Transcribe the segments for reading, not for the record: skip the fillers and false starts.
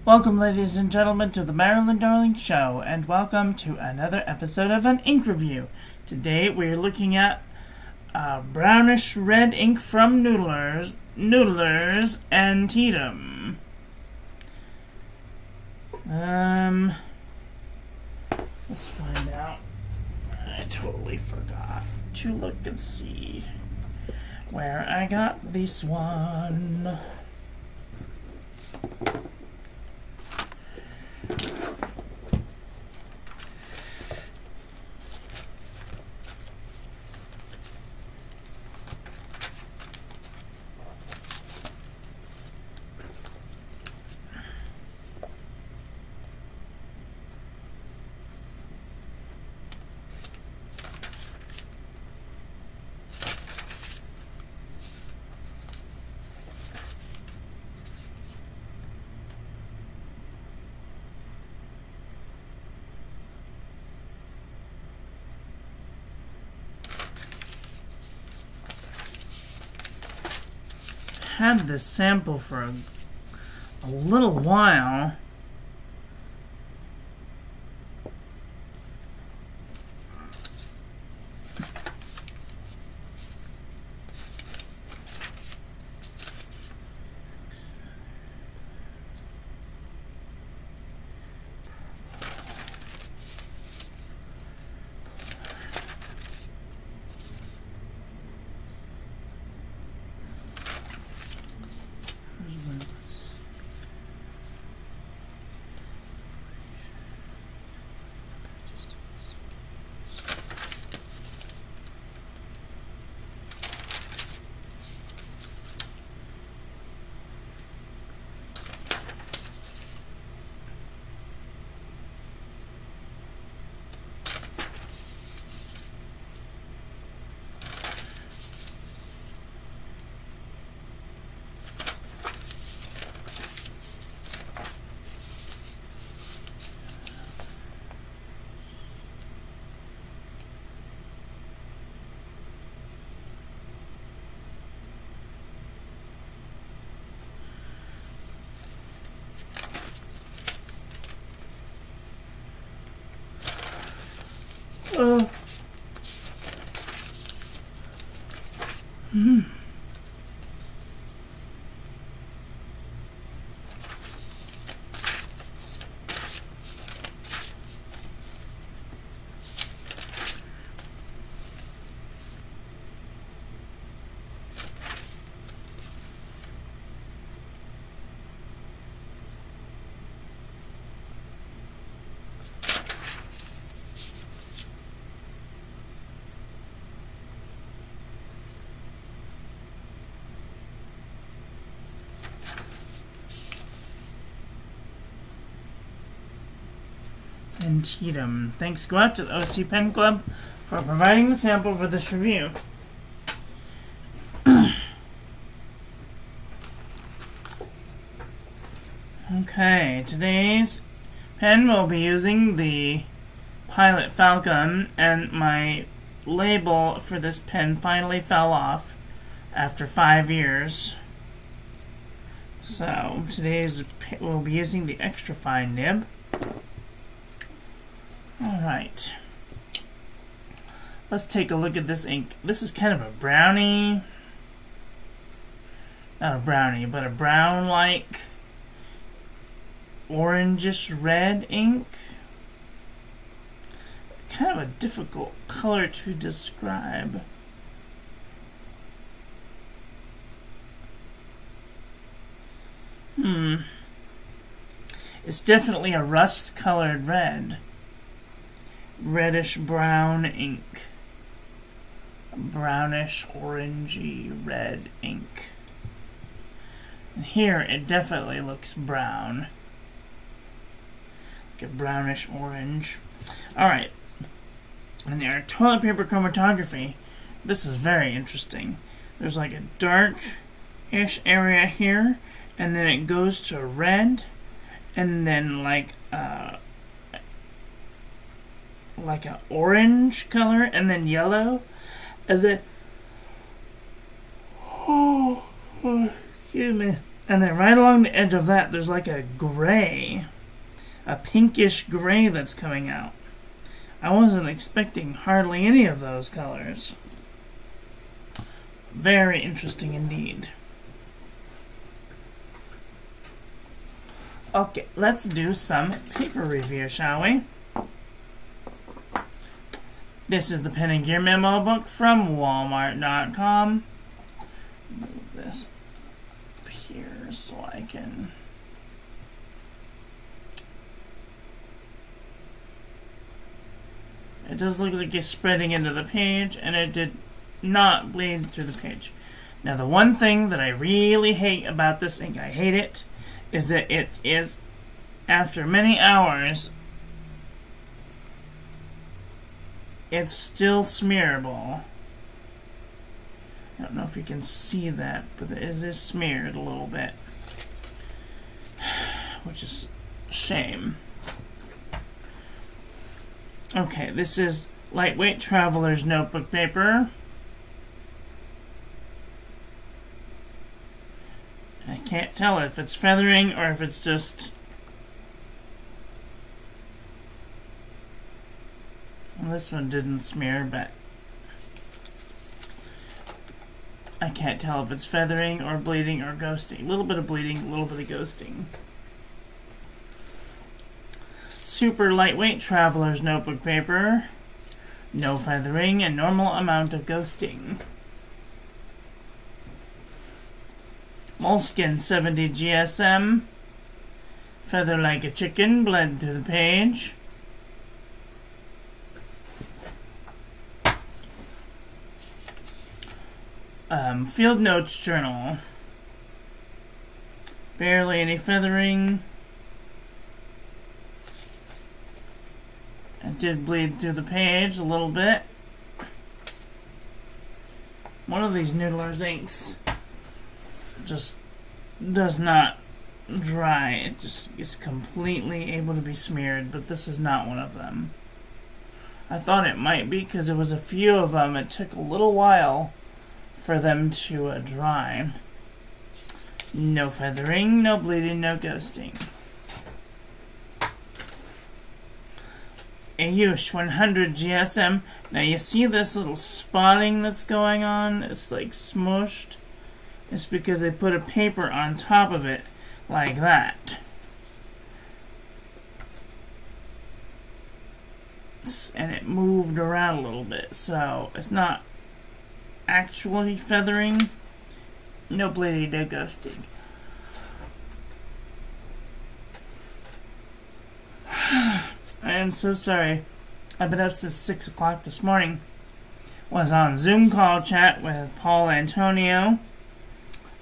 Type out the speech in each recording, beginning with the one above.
Welcome, ladies and gentlemen, to the Marilyn Darling Show, and welcome to another episode of an ink review. Today we're looking at brownish red ink from Noodlers Antietam. Let's find out. I totally forgot to look and see where I got this one. Had this sample for a little while. Antietam. Thanks go out to the OC Pen Club for providing the sample for this review. Okay, today's pen will be using the Pilot Falcon, and my label for this pen finally fell off after 5 years. So we'll be using the extra fine nib. Alright, let's take a look at this ink. This is kind of a brownie, not a brownie, but a brown-like orangish red ink. Kind of a difficult color to describe. It's definitely a rust-colored red. Reddish brown ink. Brownish orangey red ink. And here it definitely looks brown. Like a brownish orange. Alright. And our toilet paper chromatography. This is very interesting. There's like a dark-ish area here, and then it goes to red, and then like an orange color, and then yellow, and then excuse me, And then right along the edge of that, there's like a gray, a pinkish gray that's coming out. I wasn't expecting hardly any of those colors. Very interesting indeed. Okay, let's do some paper review, shall we? This is the Pen and Gear Memo book from Walmart.com. Move this up here so I can... It does look like it's spreading into the page, and it did not bleed through the page. Now, the one thing that I really hate about this ink, I hate it, is that it is, after many hours, it's still smearable. I don't know if you can see that, but it is smeared a little bit, which is a shame. Okay, this is lightweight traveler's notebook paper. I can't tell if it's feathering or if it's just... Well, this one didn't smear, but I can't tell if it's feathering or bleeding or ghosting. A little bit of bleeding, a little bit of ghosting. Super lightweight traveler's notebook paper. No feathering and normal amount of ghosting. Moleskin 70 GSM. Feather like a chicken, bled through the page. Field Notes Journal. Barely any feathering. It did bleed through the page a little bit. One of these Noodlers inks just does not dry. It just is completely able to be smeared, but this is not one of them. I thought it might be because there was a few of them. It took a little while for them to dry. No feathering, no bleeding, no ghosting. Ayush 100 GSM. Now you see this little spotting that's going on? It's like smushed. It's because they put a paper on top of it like that. And it moved around a little bit, so it's not actually feathering. No bleeding, no ghosting. I am so sorry. I've been up since 6 o'clock this morning. Was on Zoom call chat with Paul Antonio.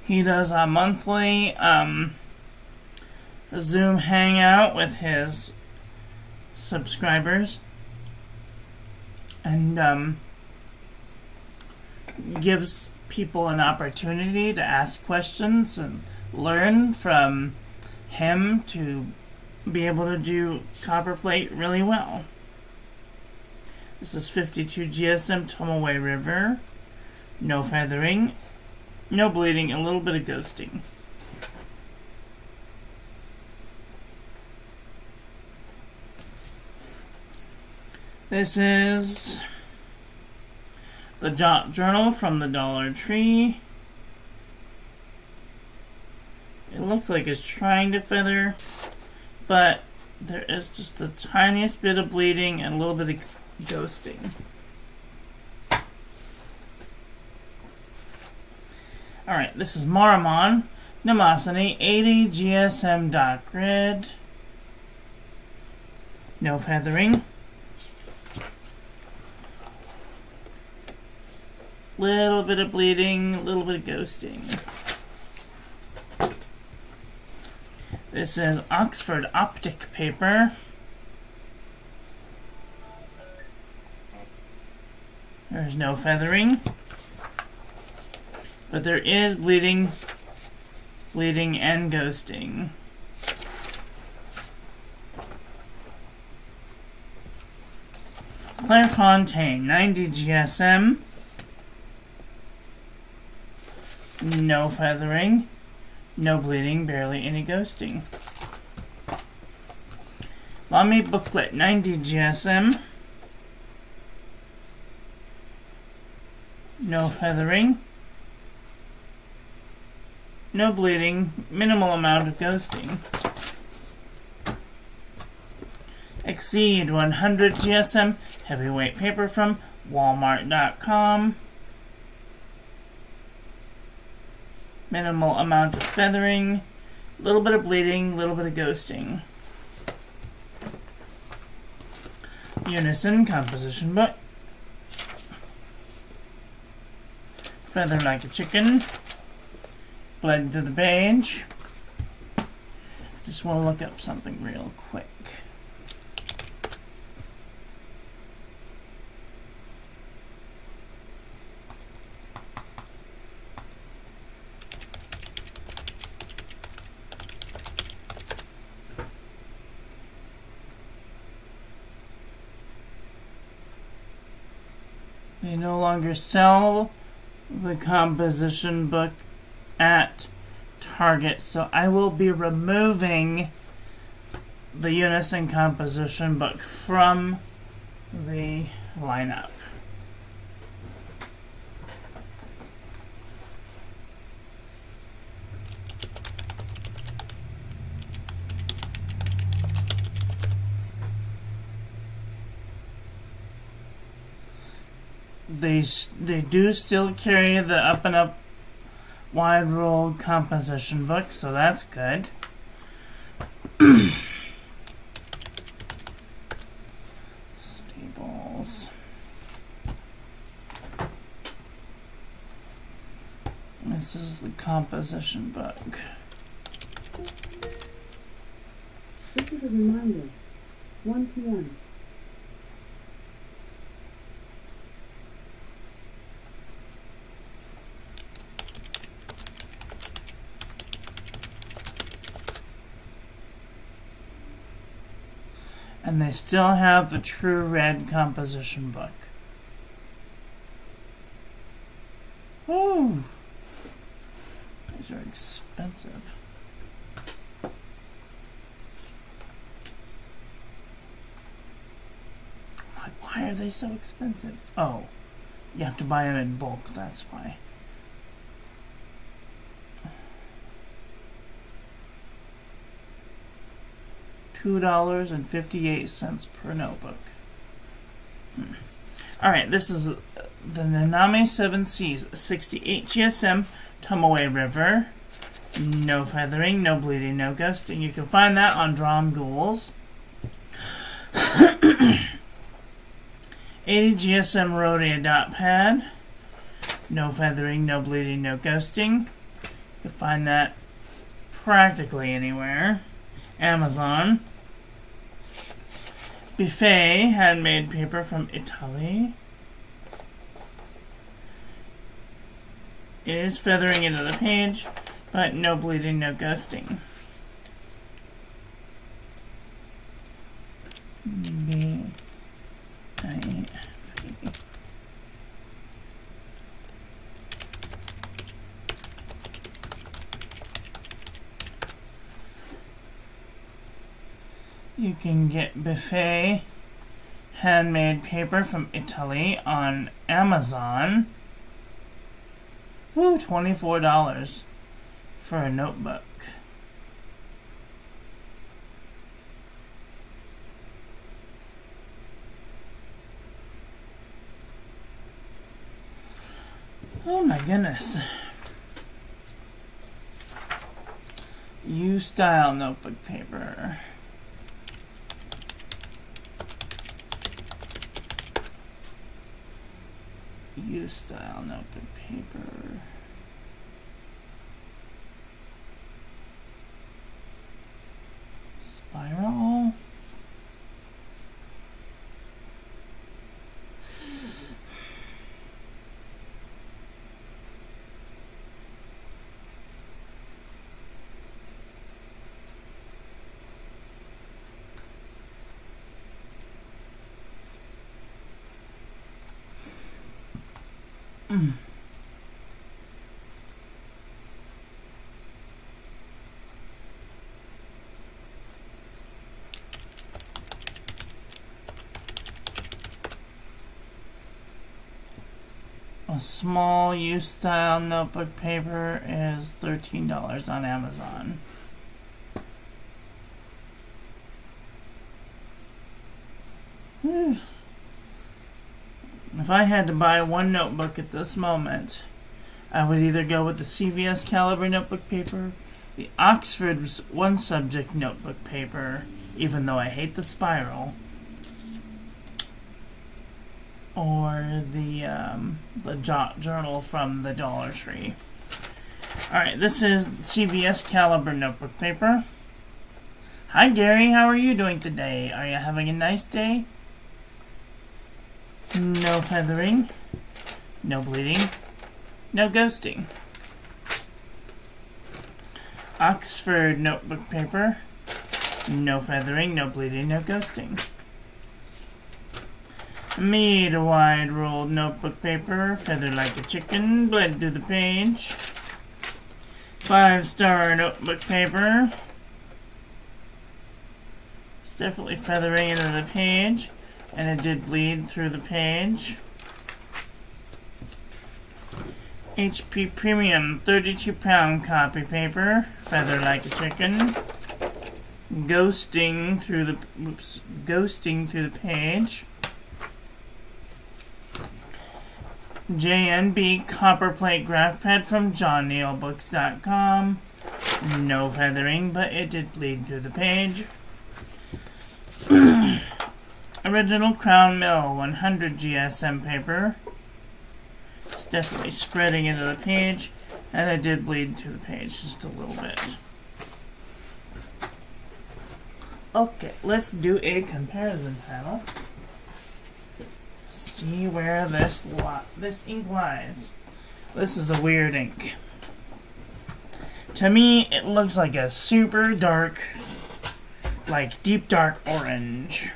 He does a monthly Zoom hangout with his subscribers. And gives people an opportunity to ask questions and learn from him to be able to do copperplate really well. This is 52 GSM Tomaway River. No feathering, no bleeding, a little bit of ghosting. This is the Jot Journal from the Dollar Tree. It looks like it's trying to feather, but there is just the tiniest bit of bleeding and a little bit of ghosting. Alright, this is Maramon Nemosity 80 GSM dot grid. No feathering. Little bit of bleeding, little bit of ghosting. This is Oxford Optic paper. There's no feathering, but there is bleeding and ghosting. Clairefontaine 90 GSM. No feathering, No bleeding, barely any ghosting. Lamy booklet, 90 GSM. No feathering. No bleeding, minimal amount of ghosting. Exceed 100 GSM, heavyweight paper from Walmart.com. Minimal amount of feathering, a little bit of bleeding, a little bit of ghosting. Unison composition book. Feather like a chicken. Bled to the page. Just want to look up something real quick. They no longer sell the composition book at Target, so I will be removing the Unison composition book from the lineup. They do still carry the Up and Up Wide Rule composition book, so that's good. Staples. This is the composition book. This is a reminder. 1 p.m. And they still have the True Red composition book. Ooh, these are expensive. Why are they so expensive? Oh, you have to buy them in bulk, that's why. $2.58 per notebook. Alright, this is the Nanami 7 Seas, 68 GSM, Tomoe River. No feathering, no bleeding, no ghosting. You can find that on Drum Ghouls. 80 GSM Rhodia dot pad. No feathering, no bleeding, no ghosting. You can find that practically anywhere. Amazon. Buffet handmade paper from Italy. It is feathering into the page, but no bleeding, no ghosting. You can get Buffet handmade paper from Italy on Amazon. Woo, $24 for a notebook. Oh my goodness. U-style notebook paper. U-style notebook paper. Spiral. A small use style notebook paper is $13 on Amazon. If I had to buy one notebook at this moment, I would either go with the CVS caliber notebook paper, the Oxford one subject notebook paper, even though I hate the spiral, or the journal from the Dollar Tree. Alright, this is CVS caliber notebook paper. Hi Gary, how are you doing today? Are you having a nice day? No feathering, no bleeding, no ghosting. Oxford notebook paper, no feathering, no bleeding, no ghosting. Mead wide rolled notebook paper, feathered like a chicken, bled through the page. 5-star notebook paper. It's definitely feathering into the page, and it did bleed through the page. HP Premium 32-pound copy paper, feathered like a chicken, ghosting through the page. JNB Copperplate Graph Pad from JohnNeilBooks.com. No feathering, but it did bleed through the page. Original Crown Mill 100 GSM paper. It's definitely spreading into the page, and it did bleed through the page just a little bit. Okay, let's do a comparison panel. See where this ink lies. This is a weird ink. To me, it looks like a super dark, like deep dark orange.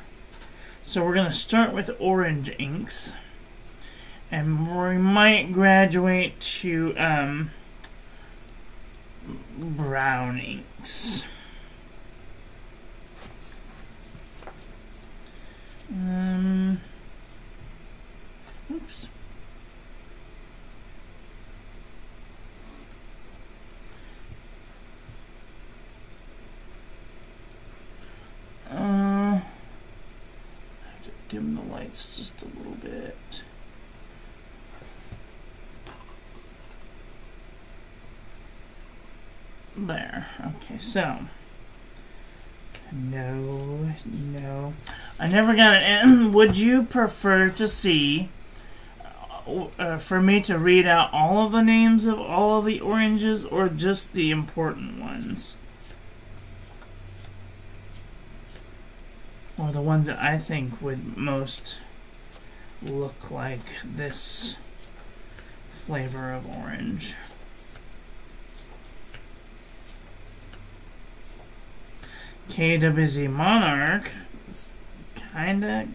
So we're gonna start with orange inks, and we might graduate to brown inks. Oops. I have to dim the lights just a little bit. There. Okay, so. No. I never got it in. Would you prefer to see for me to read out all of the names of all of the oranges, or just the important ones? Or the ones that I think would most look like this flavor of orange? KWZ Monarch is kinda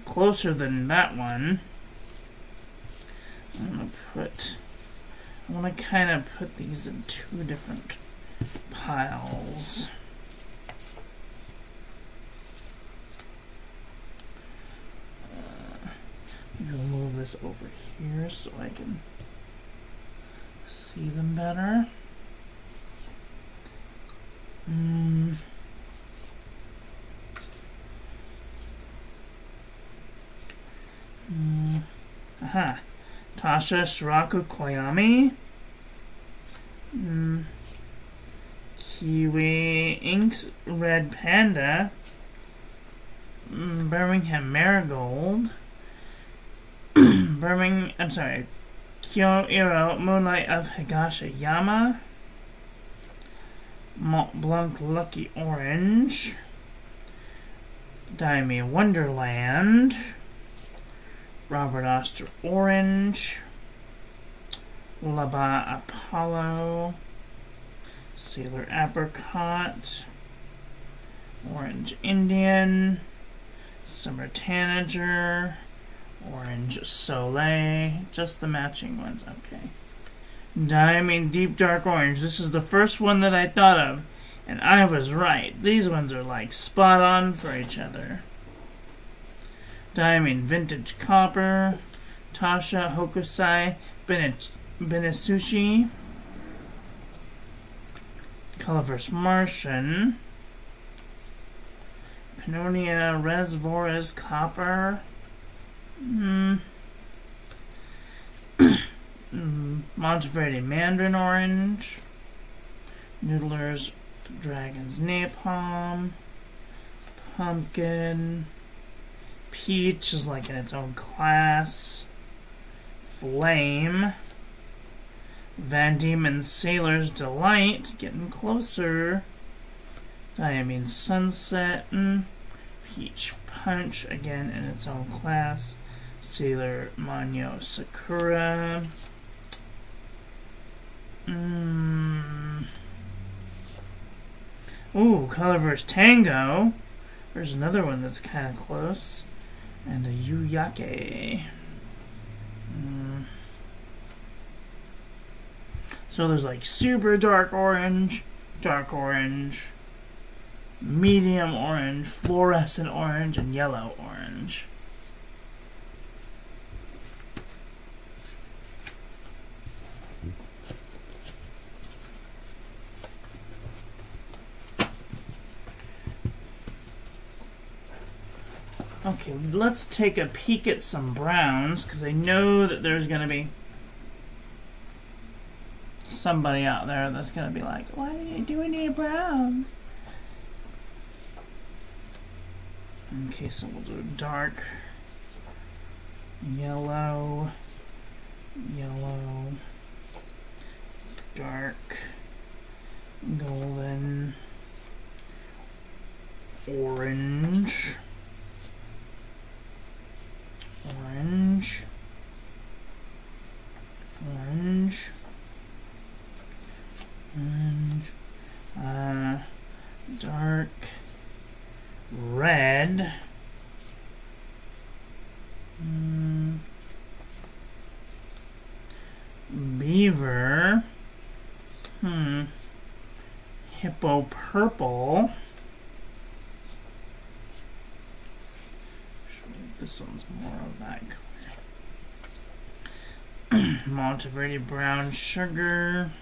closer than that one. I want to kind of put these in two different piles. Maybe we'll move this over here so I can see them better. Aha. Tasha Shiraku Koyami. Kiwi Inks Red Panda. Birmingham Marigold. Kyoiro Moonlight of Higashiyama. Mont Blanc Lucky Orange. Daime Wonderland. Robert Oster Orange. Laba Apollo. Sailor Apricot. Orange Indian. Summer Tanager. Orange Soleil. Just the matching ones. Okay. Daime Deep Dark Orange. This is the first one that I thought of, and I was right. These ones are like spot on for each other. Daime Vintage Copper. Tasha Hokusai Benisushi, Colorverse Martian, Pannonia Resvora's Copper, Monteverde Mandarin Orange, Noodlers Dragon's Napalm, Pumpkin, Peach is like in its own class, Flame, Van Diemen's Sailor's Delight, getting closer, Diamine Sunset, Peach Punch, again in its own class, Sailor Manyo Sakura, Colorverse Tango, there's another one that's kind of close, and a Yuyake. So there's like super dark orange, medium orange, fluorescent orange, and yellow orange. Okay, let's take a peek at some browns, because I know that there's going to be somebody out there that's going to be like, why do you do any browns? Okay, so we'll do dark yellow, dark golden, orange, dark red, beaver, hippo purple. This one's more of that color. Monteverde brown sugar,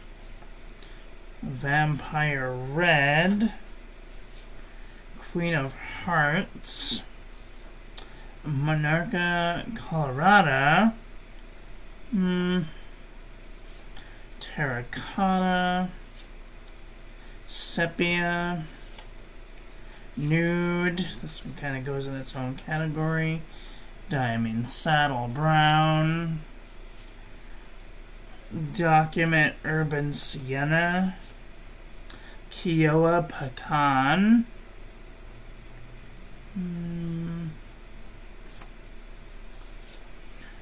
vampire red, queen of hearts, monarcha colorata, terracotta, sepia, nude, this one kind of goes in its own category, diamond saddle brown, document urban sienna, Kiowa pecan,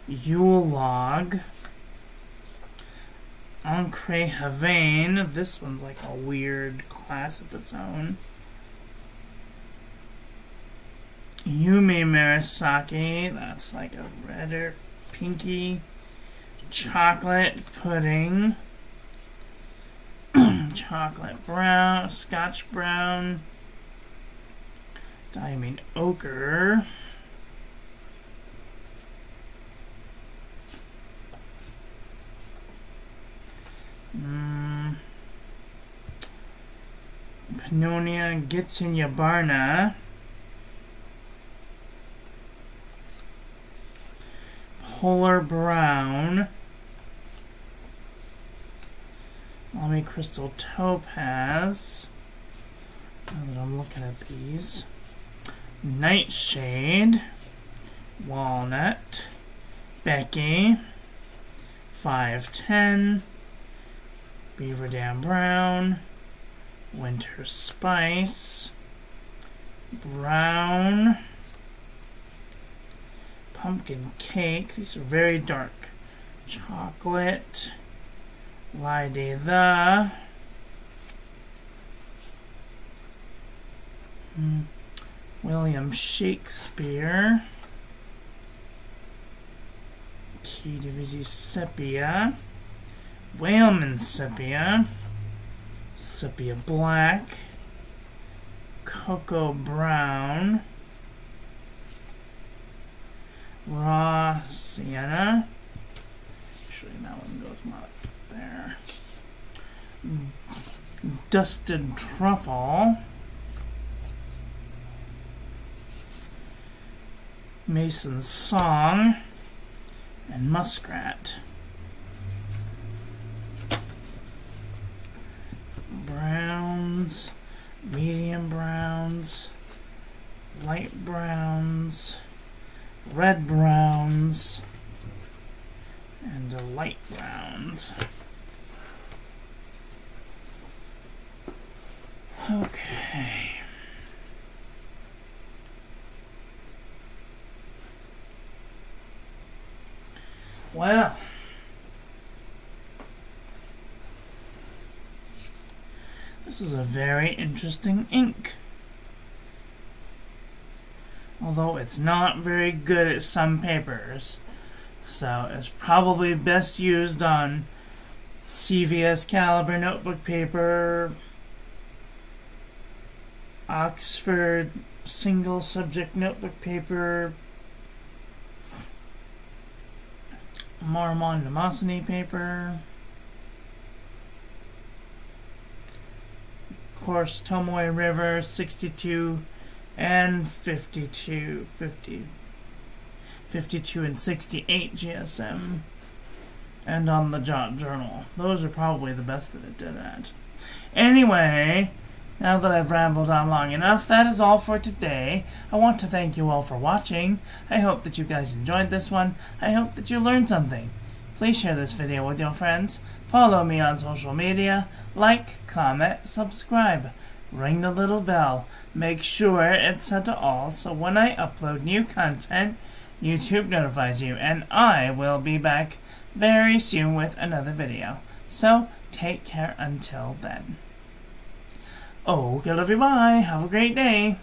Yule log, Ancre Havane, this one's like a weird class of its own, Yume Murasaki, that's like a red or pinky, chocolate pudding, chocolate brown, scotch brown, diamond ochre, Pannonia Gitsinyabarna, polar brown, Lamy crystal topaz, now that I'm looking at these, nightshade, walnut, Becky, 510, beaver dam brown, winter spice, brown, pumpkin cake, these are very dark, chocolate, Lide the, William Shakespeare, Key Divisi sepia, Whaleman sepia, sepia black, cocoa brown, raw sienna. Actually, that one goes more there. Dusted truffle. Mason's song. And muskrat. Browns, medium browns, light browns, red browns, and light browns. Okay. Well, this is a very interesting ink. Although it's not very good at some papers. So it's probably best used on CVS caliber notebook paper, Oxford single subject notebook paper, Marmon Demostheny paper, of course Tomoe River 62 and 52 and 68 GSM, and on the Jot Journal. Those are probably the best that it did at. Anyway, now that I've rambled on long enough, that is all for today. I want to thank you all for watching. I hope that you guys enjoyed this one. I hope that you learned something. Please share this video with your friends. Follow me on social media. Like, comment, subscribe. Ring the little bell. Make sure it's set to all so when I upload new content, YouTube notifies you. And I will be back very soon with another video. So, take care until then. Okay, love you, bye. Have a great day.